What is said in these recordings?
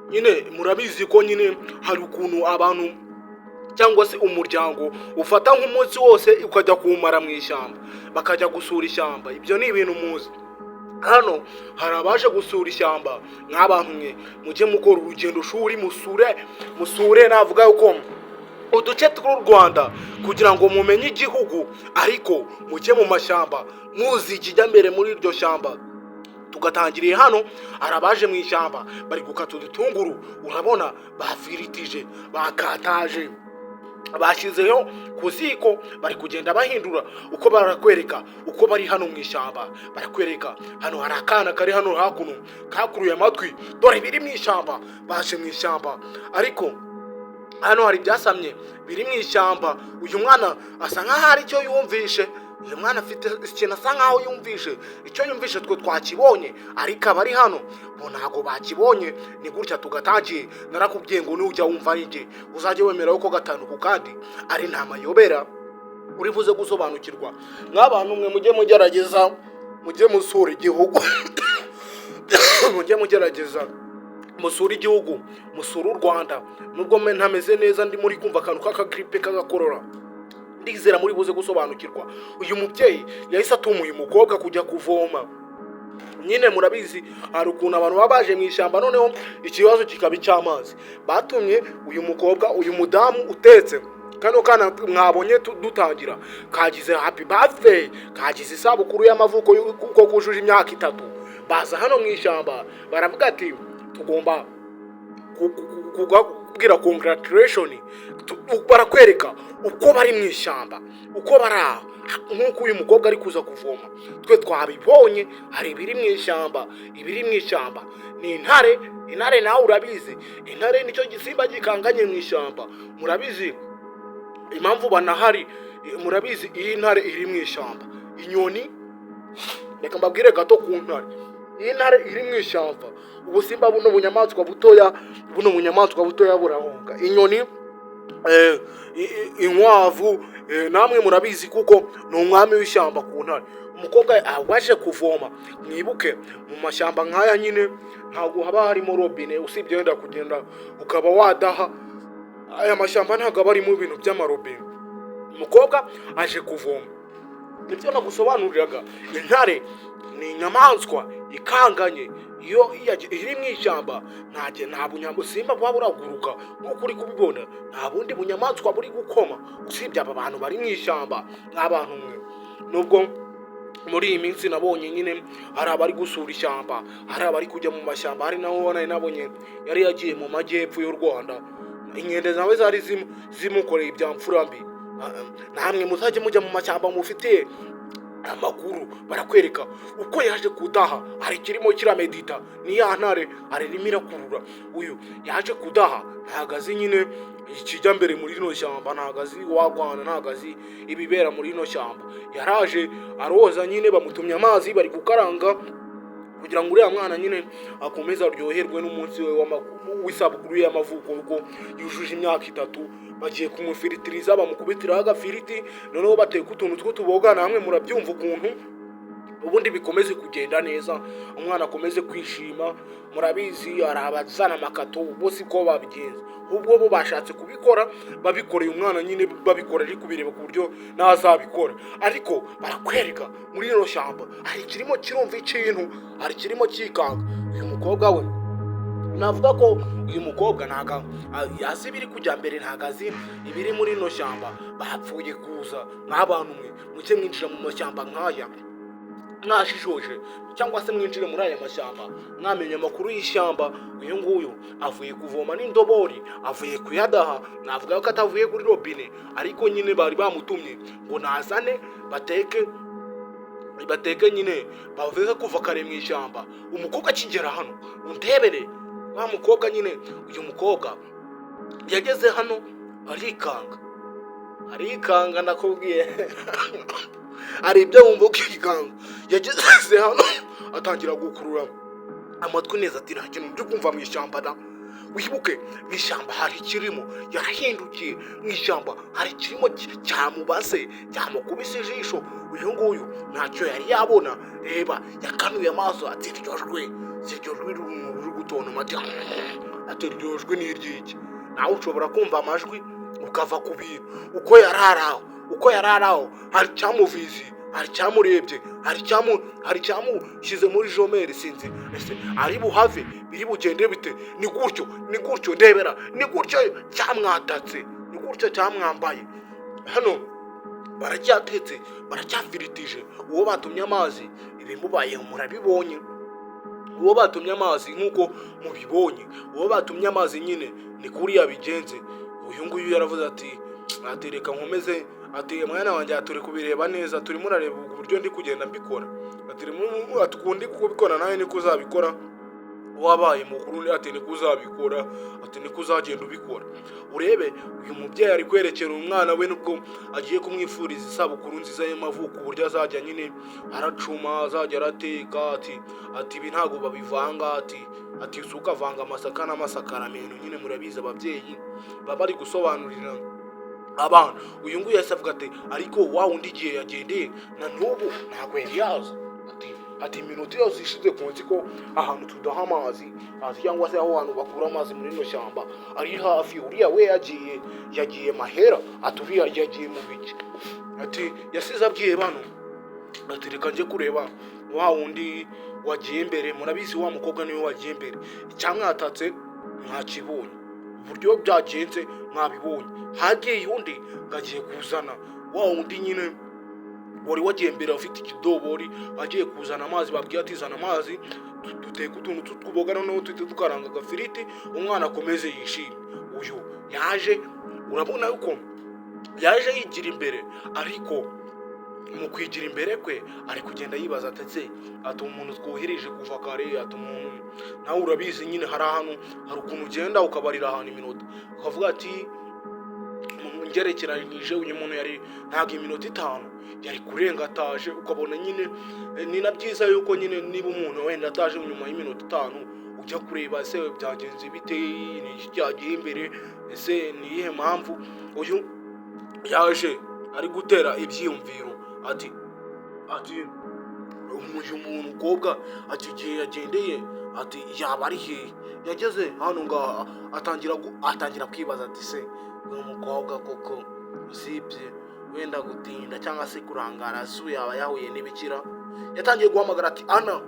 nyine murabizi ko nyine hari ukuntu abantu cyangwa se umuryango ufata nk'umunsi wose ukajya kuwumara mu ishyamba, bakajya gusura ishyamba. Ibyo ni ibintu muzi. Hano hari abaje gusura ishyamba, nk'abantu mwe mujye mukora urugendo shuri musure navuga yuko uduce tw'u Rwanda kugira ngo mumenye igihugu, ariko mujye mu mashyamba muzi ikijya mbere muri iryo shyamba. Tugatangiriye hano, arabaje mu ishyamba bari gukata udutunguru, urabona bafiritije, bakataje, bashyizeho ku ziko, bari kugenda bahindura uko barakwereka uko bari hano mu ishyamba. Barakwereka hano hari akana kari hano hakuno kakuruye amatwi, dore biri mu ishyamba, baje mu ishyamba. Ariko hano hari ibyasamye biri mu ishyamba. Uyu mwana asa nk'aho hari icyo yumvishe, uyu mwana afite ikintu asa nk'aho yumvishe, icyo yumvishe twe twakibonye, ariko abari hano bo ntago bakibonye. Ni gutya tugatangiye. Narakubwiye ngo nujya wumva ari njye uzajye wemera ko gatanu ku kandi ari nta mayobera uri buze gusobanukirwa. Nk'abantu mwe mujye mugerageza, mujye musura igihugu mujye mugerageza musura igihugu, musura u Rwanda. Nubwo mwe ntameze neza, ndi muri kumva akantu k'akagripe kagakorora, ndizera muri buze gusobanukirwa. Uyu mubyeyi yahise atuma uyu mukobwa kujya kuvoma. Nyine murabizi hari ukuntu abantu baba baje mu ishyamba, noneho ikibazo kikaba icy'amazi. Batumye uyu mukobwa, uyu mudamu utetse kano kana mwabonye dutangira, kagize happy birthday, kagize isabukuru y'amavuko kuko kujuje imyaka 3. Baza hano mu ishyamba baravuga ati tugomba kubwira congratulation. Barakwereka uko bari mu ishyamba, uko bara nk'uko uyu mukobwa ari kuza kuvoma. Twe twabibonye, hari ibiri mu ishyamba. Ibiri mu ishyamba ni intare. Intare nawe urabizi, intare nicyo gisimba gikanganye mu ishyamba. Murabizi impamvu banahari, murabizi iyi ntare iri mu ishyamba. Inyoni, reka mbabwire gato ku ntare. Iyi ntare iri mu ishyamba, ubusimba buno bunyamaswa butoya burahunga. Inyoni, inkwavu, namwe murabizi kuko ni umwami w'ishyamba ku ntare. Umukobwa waje kuvoma, mwibuke mu mashyamba nk'aya nyine ntabwo haba harimo robine, usibye wenda kugenda ukaba wadaha. Aya mashyamba ntabwo aba arimo ibintu by'amarobine. Umukobwa aje kuvoma. Nibyo nagusobanuriraga, intare ni inyamaswa ikanganye. Iyo iri mu ishyamba nta bunyamusimba buba buraguruka nk'uko uri kubibona, nta bundi bunyamaswa buri gukoma, usibye aba bantu bari mu ishyamba. Nk'abantu mwe, nubwo muri iyi minsi nabonye nyine hari abari gusura ishyamba, hari abari kujya mu mashyamba. Hari naho nabonye yari yagiye mu majyepfo y'u Rwanda, inkende zawe zari zimukoreye ibya mfurambi. Namwe muzajye mujya mu mashyamba mufitiye amakuru. Barakwereka uko yaje kudaha, hari kirimo kiramedita. Ni ya ntare arimo irakurura. Uyu yaje kudaha, ntagazi nyine ikijya mbere muri rino shyamba, ntagazi wagwana, ntagazi ibibera muri rino shyamba. Yaraje aroza nyine, bamutumye amazi, bari gukaranga kugira ngo uriya mwana nyine akomeze aryoherwe n'umunsi we w'isabukuru y'amavuko kuko yujuje imyaka 3. Bagiye kumufiritiriza, bamukubitiraho agafiriti, noneho bateka utuntu tw'utuboga. Namwe murabyumva ukuntu ubundi bikomeze kugenda neza, umwana akomeze kwishima. Murabizi hari abazana amakato, bose ko babigenza. Ubwo bo bashatse kubikora, babikoreye umwana nyine, babikora ari kubireba ku buryo nazabikora. Ariko barakwereka muri rino shyamba hari kirimo kirumva ikintu, hari kirimo kikanga. Uyu mukobwa we, navuga ko uyu mukobwa ntaga yazi biri kujya mbere, ntagazi ibiri muri rino shyamba. Bapfuye kuza. Nk'abantu mwe muke mwinjira mu mashyamba nk'aya mwashishoje, cyangwa se mwinjire muri aya mashyamba mwamenye amakuru y'ishyamba. Uyu nguyu avuye kuvoma n'indobori, avuye kuyadaha. Navuga ko atavuye kuri robine, ariko nyine bari bamutumye ngo nazane bateke nyine, bavuye kuva kare mu ishyamba. Umukobwa akigera hano, undebere wa mukobwa nyine. Uyu mukobwa yageze hano arikanga nakubwiye hari ibyo wumva ukikanga. Yageze hano atangira gukurura amatwi neza, ati nta kintu byo kumva mu ishyamba da. Wibuke mu ishyamba hari kirimo, yarahindukiye. Mu ishyamba hari kirimo cyamubase, cyamukubise ijisho. Uyu nguyu ntacyo yari yabona. Reba, yakanuye amaso ati iryo jwi ruri gutontoma, ati iryo jwi ni iry'iki? Nawe ushobora kumva amajwi ukava ku bintu uko yari araho hari icyamuvizi, hari icyamurebye, hari icyamushyize muri jomeri, sinzi ese ari buhave biri bugende bite? Ni gutyo ndebera, ni gutyo cyamwatatse, ni gutyo cyamwambaye. Hano baracyatetse, baracyafiritije. Uwo batumye amazi ibimubayeho murabibonye, uwo batumye amazi nk'uko mubibonye, uwo batumye amazi nyine ni kuri yabigenze. Uyu nguyu yaravuze ati reka nkomeze, ati mwana wanjye turi kubireba neza, turi murareba uburyo ndi kugenda mbikora, ati kundi kubikora nawe niko uzabikora, wabaye mukuru ati niko uzabikora, ati niko uzagenda ubikora. Urebe uyu mubyeyi ari kwerekera umwana we nubwo agiye kumwifuriza isabukuru nziza y'amavuko, uburyo azajya nyine aracuma, azajya arateka, ati ibi ntabwo babivanga, ati usuka avanga amasaka n'amasakaramentu. Nyine murabizi ababyeyi baba bari gusobanurira abana. Uyu nguyu yahise avuga ati ariko wa wundi igihe yagendeye na n'ubu ntabwo yari yaza, ati iminota yose ishize kunzi ko ahantu tudaha amazi cyangwa se aho abantu bakura amazi muri rino shyamba ari hafi. Uriya we yagiye mahera, ati uriya yagiye mu biki, ati yasize abwiye bano, ati reka njye kureba wa wundi wagiye mbere. Murabizi wa mukobwa niwe wagiye mbere, icyamwatatse mwakibonye, uburyo byagenze mwabibonye. Hagiye undi ngagiye kuzana wa wundi nyine wari wagiye mbere ufite ikidobori, agiye kuzana amazi, babwiye ati zana amazi duteka utuntu tw'uboga noneho tuhite dukaranga agafiriti umwana akomeze yishime. Uyu yaje, urabona yuko yaje yigira imbere, ariko mu kwigira imbere kwe ari kugenda yibaza ati umuntu twohereje kuva kare, ati umuntu nawe urabizi nyine hari ahantu, hari ukuntu ugenda ukabarira ahantu iminota ukavuga ati ngerekeranyije uyu muntu yari ntabwo iminota 5 yari kurenga ataje, ukabona nyine ni na byiza yuko nyine niba umuntu wenda ataje nyuma y'iminota 5 ujya kureba ese byagenze bite, ni iki cyagiye imbere, ese ni iyihe mpamvu. Uyu yaje ari gutera ibyiyumviro ati uyu muntu ukobwa ati igihe yagendeye ati yaba ari hehe. Yageze hano ngaha atangira kwibaza ati se uyu mukobwa koko usibye wenda gutinda cyangwa se kurangara su yaba yahuye n'ibikira. Yatangiye guhamagara ati Ana,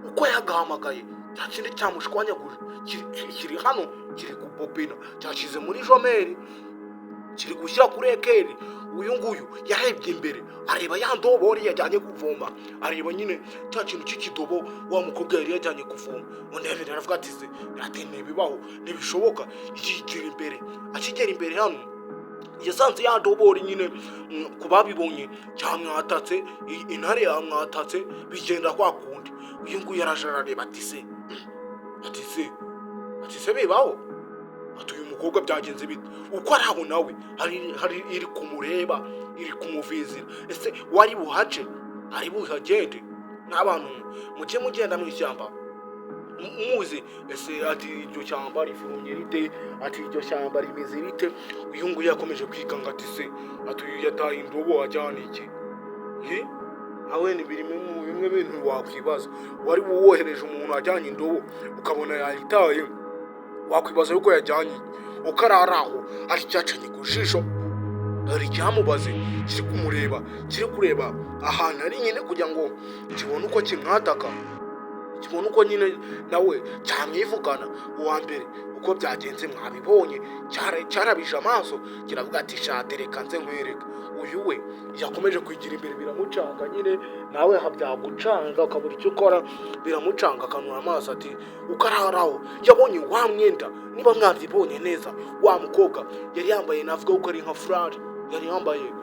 uko yagahamagaye cya kindi cyamushwanyaguje kiri hano, kiri kubobina, cyashyize muri jomeri, kiri gushyira kuri ekeri. Uyu nguyu yarebye imbere areba ya ndobori yajyanye kuvoma, areba nyine cya kintu cy'ikidobo wa mukobwa yari yajyanye kuvoma. Undi aravuga ati ntibibaho, ntibishoboka. Akigera imbere hano yasanze ya ndobori nyine ku babibonye cyamwatatse, intare yamwatatse, bigenda kwa kundi. Uyu nguyu yaraje arareba ati se bibaho, ati uyu mukobwa byagenze bite? Uko ari aho nawe hari iri kumureba, iri kumuvizira. Ese wari buhace, ari buhagende? N'abantu mujye mugenda mu ishyamba muzi ese ati iryo shyamba rifurumye rite, ati iryo shyamba rimeze rite. Uyu nguyu yakomeje kwikanga ati uyu yataye indobo ajyana iki? Nawe ni bimwe bintu wakwibaza. Wari wohereje umuntu ajyanye indobo ukabona yayitaye, wakwibaza yuko yajyanye. Ukararaho ari cyacanye ku jisho, hari cyamubaze kiri kumureba, kiri kureba ahantu ari nyine kugira ngo kibone uko kimwataka, kibone uko nyine nawe cyamwivugana. Uwa mbere uko byagenze mwabibonye, cyarabije amaso kiravuga ati reka nze nkwereka. Uyu we yakomeje kwigira imbere, biramucanga nyine, nawe byagucanga ukabura icyo ukora, biramucanga akanura amaso ati ukararaho. Yabonye wa mwenda, niba mwabyibonye neza, wa mukobwa yari yambaye, navuga ko ari nka furari, yari yambaye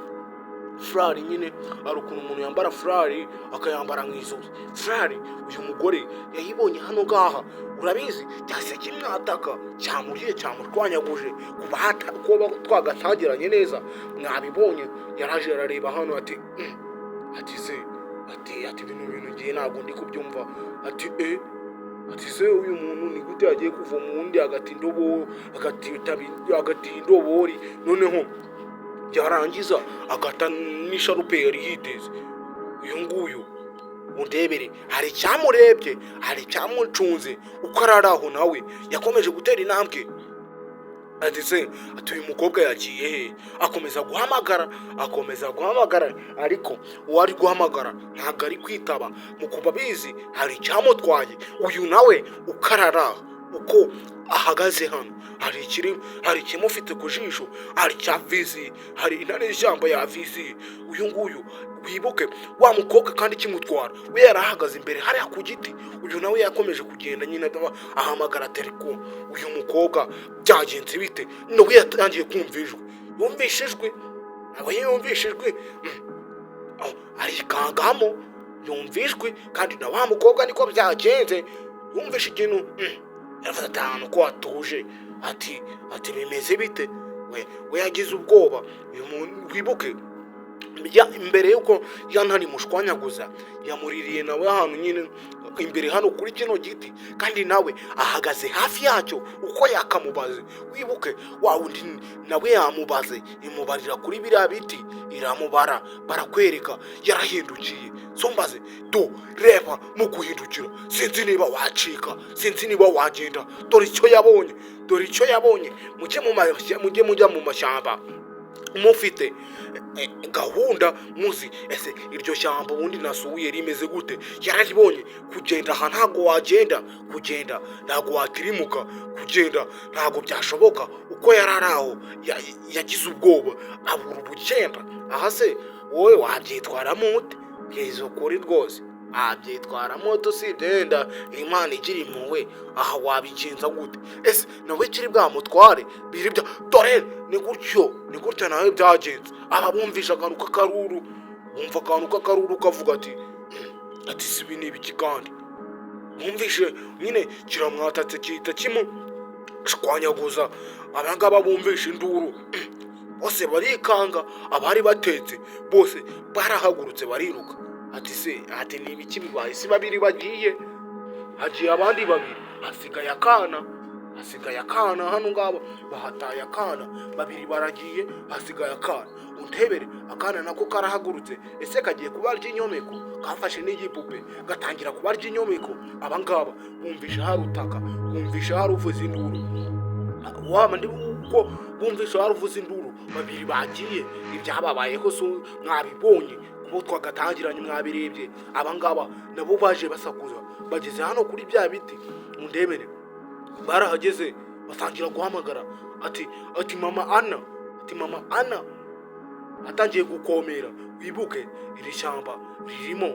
furari nyine. Ari ukuntu umuntu yambara furari akayambara mu izosi. Furari uyu mugore yayibonye hano ngaha, urabizi cyase kimwataka, cyamuriye, cyamurwanyaguje kuba twagatangiranye neza. Mwabibonye yaraje arareba hano ati ibintu ngiye ntabwo ndi kubyumva. Ati se uyu muntu ni gute yagiye kuvoma undi agati indobori, noneho yarangiza agata n'isharupe yari yiteze. Uyu nguyu undebere hari icyamurebye, hari icyamucunze uko araraho nawe yakomeje gutera intambwe. Ati se ati uyu mukobwa yagiye he? Akomeza guhamagara ariko uwari guhamagara ntabwo ari kwitaba. Mu kuba bizi hari icyamutwaye. Uyu nawe ukarara uko ahagaze hano hari ikimufite ku jisho, hari cya vizi, hari intare y'ishyamba ya vizi. Uyu nguyu wibuke wa mukobwa kandi kimutwara we yarahagaze imbere hariya ku giti. Uyu nawe yakomeje kugenda nyine ahamagara tereko. Uyu mukobwa byagenze bite? nawe yatangiye kumva ijwi. Yumvishijwe arikangamo yumvishwe kandi na wa mukobwa niko byagenze. Yumvishe ikintu yavuze ati ahantu ko hatuje, ati bimeze bite? We yagize ubwoba. Uyu muntu wibuke imbere yuko yantari mushwanyaguza yamuririye nawe ahantu nyine imbere hano kuri kino giti, kandi nawe ahagaze hafi yacyo uko yakamubaze. Wibuke wa wundi nawe yamubaze, imubarira kuri biriya biti iramubara, barakwereka yarahindukiye. So mbaze do reba mu guhindukira, sinzi niba wacika, sinzi niba wagenda. Dore icyo yabonye. Mujye mujya mu mashyamba mufite gahunda muzi ese iryo shyamba ubundi nasuye rimeze gute. Yararibonye kugenda aha ntago wagenda, kugenda ntago watirimuka, kugenda ntago byashoboka. Uko yararaho yagize ubwoba abura ubugenda. Aha se wowe wabyitwaramo ute? Bwiza ukuri rwose abyitwaramo usibye yenda Imana igira impuhwe. Aha wabigenza gute? Ese nawe kiri bwamutware biribya? Dore ni gutyo nawe byagenze. Aba bumvisha akantu k'akaruru, bumva akantu k'akaruru kavuga ati sibi ni ibiki kandi. Bumvishe nyine kiramwatatse kita kimushwanyaguza. Abangaba bumvisha induru bose barikanga, abari batetse bose barahagurutse bariruka. Ati ni ibiki bibaye? Si babiri bagiye, hagiye abandi babiri, hasigaye akana hano ngabo bahataye akana. Babiri baragiye, hasigaye akana. Untebere akana nako karahagurutse. Ese kagiye kubarya inyomeko? Kafashe n'igipupe gatangira kubarya inyomeko. Abangaba bumvisha harutaka, bumvisha haruvuza induru. Wama ndi uko bumvisha haruvuza induru. Babiri bagiye, ibyababayeho so mwabibonye kubo twagatangiranye mwabirebye. Abangaba nabo baje basakuza, bageze hano kuri bya biti. Undebere barahageze batangira guhamagara ati mama Ana atangiye gukomera. Wibuke iri shyamba ririmo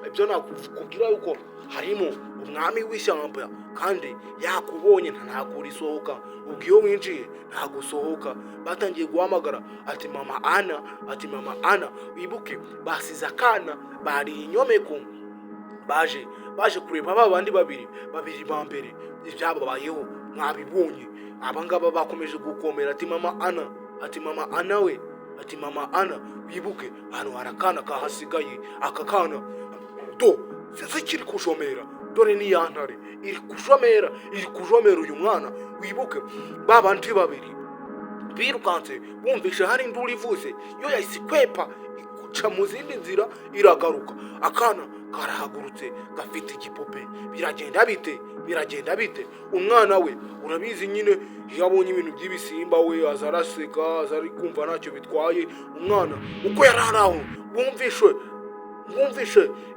ibyo nakubwira yuko harimo umwami w'ishyamba, kandi yakubonye ntabwo urisohoka. Ubwo iyo winjiye ntabwo usohoka. Batangiye guhamagara ati mama Ana. Wibuke basize akana, bari inyomeko, baje kureba babandi babiri ba mbere ibyababayeho mwabibonye. Abangaba bakomeje gukomera ati mama Ana. Wibuke hano harakana kahasigaye. Aka kana sinzi kiri kushomera. Dore ni yantare iri kujomera uyu mwana. Wibuke babandi babiri birukanse bumvisha hari induru ivuze, yo yahise kwepa iguca mu zindi nzira iragaruka. Akana karahagurutse gafite igipupe. Biragenda bite? Umwana we urabizi nyine iyo abonye ibintu by'ibisimba we azaraseka, azari kumva ntacyo bitwaye. Umwana uko yararaho bumvishe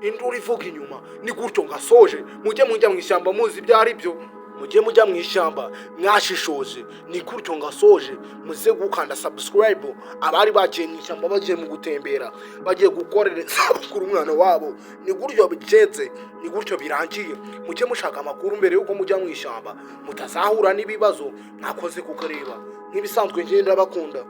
induru ivuga inyuma. Ni gutyo ngasoje. Mujye mu ishyamba muzi ibyo ari byo. Mujye mujya mu ishyamba mwashishoje. Ni gutyo ngasoje. Muze gukanda subscribe. Abari bagiye mu ishyamba bagiye mu gutembera, bagiye gukorera isabukuru umwana wabo. Ni gutyo bigenze, ni gutyo birangiye. Mujye mushaka amakuru mbere yuko mujya mu ishyamba, mutazahura n'ibibazo mwakoze kukareba. Nk'ibisanzwe ngenda bakunda.